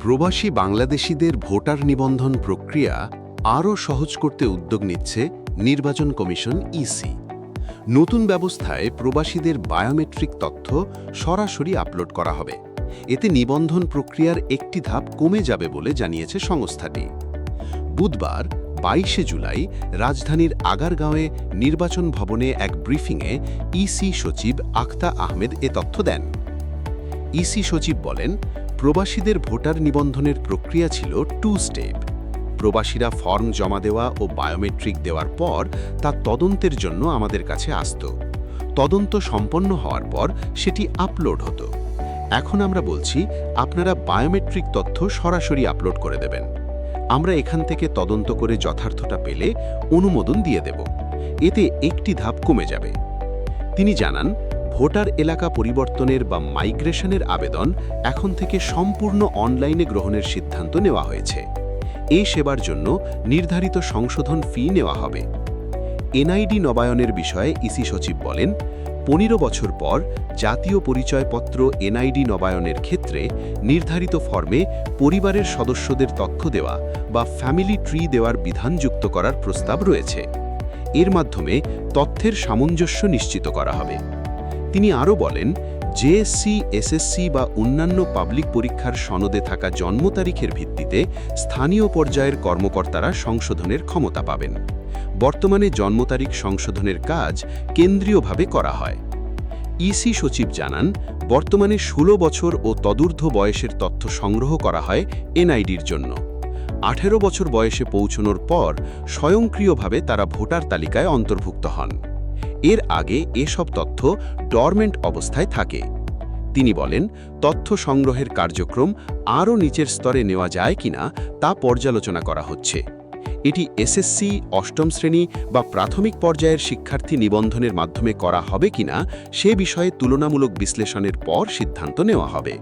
প্রবাসী বাংলাদেশিদের ভোটার নিবন্ধন প্রক্রিয়া আরও সহজ করতে উদ্যোগ নিচ্ছে নির্বাচন কমিশন ইসি। নতুন ব্যবস্থায় প্রবাসীদের বায়োমেট্রিক তথ্য সরাসরি আপলোড করা হবে। এতে নিবন্ধন প্রক্রিয়ার একটি ধাপ কমে যাবে বলে জানিয়েছে সংস্থাটি। বুধবার 22শে জুলাই রাজধানীর আগারগাঁওয়ে নির্বাচন ভবনে এক ব্রিফিংয়ে ইসি সচিব আখতা আহমেদ এ তথ্য দেন। ইসি সচিব বলেন, প্রবাসীদের ভোটার নিবন্ধনের প্রক্রিয়া ছিল 2 স্টেপ। প্রবাসীরা ফর্ম জমা দেওয়া ও বায়োমেট্রিক দেওয়ার পর তা তদন্তের জন্য আমাদের কাছে আসত। তদন্ত সম্পন্ন হওয়ার পর সেটি আপলোড হতো। এখন আমরা বলছি, আপনারা বায়োমেট্রিক তথ্য সরাসরি আপলোড করে দেবেন। আমরা এখান থেকে তদন্ত করে যথার্থতা পেলে অনুমোদন দিয়ে দেব। এতে একটি ধাপ কমে যাবে। তিনি জানান, ভোটার এলাকা পরিবর্তনের বা মাইগ্রেশনের আবেদন এখন থেকে সম্পূর্ণ অনলাইনে গ্রহণের সিদ্ধান্ত নেওয়া হয়েছে। এই সেবার জন্য নির্ধারিত সংশোধন ফি নেওয়া হবে। এনআইডি নবায়নের বিষয়ে ইসি সচিব বলেন, 15 বছর পর জাতীয় পরিচয়পত্র এনআইডি নবায়নের ক্ষেত্রে নির্ধারিত ফর্মে পরিবারের সদস্যদের তথ্য দেওয়া বা ফ্যামিলি ট্রি দেওয়ার বিধান যুক্ত করার প্রস্তাব রয়েছে। এর মাধ্যমে তথ্যের সামঞ্জস্য নিশ্চিত করা হবে। তিনি আরও বলেন, জেএসসি, এসএসসি বা অন্যান্য পাবলিক পরীক্ষার সনদে থাকা জন্ম তারিখের ভিত্তিতে স্থানীয় পর্যায়ের কর্মকর্তারা সংশোধনের ক্ষমতা পাবেন। বর্তমানে জন্ম তারিখ সংশোধনের কাজ কেন্দ্রীয়ভাবে করা হয়। ইসি সচিব জানান, বর্তমানে 16 বছর ও তদূর্ধ্ব বয়সের তথ্য সংগ্রহ করা হয় এনআইডির জন্য। 18 বছর বয়সে পৌঁছানোর পর স্বয়ংক্রিয়ভাবে তারা ভোটার তালিকায় অন্তর্ভুক্ত হন। এর আগে এসব তথ্য ডরমেন্ট অবস্থায় থাকে। তিনি বলেন, তথ্য সংগ্রহের কার্যক্রম আরও নিচের স্তরে নেওয়া যায় কিনা তা পর্যালোচনা করা হচ্ছে। এটি এসএসসি, অষ্টম শ্রেণী বা প্রাথমিক পর্যায়ের শিক্ষার্থী নিবন্ধনের মাধ্যমে করা হবে কিনা সে বিষয়ে তুলনামূলক বিশ্লেষণের পর সিদ্ধান্ত নেওয়া হবে।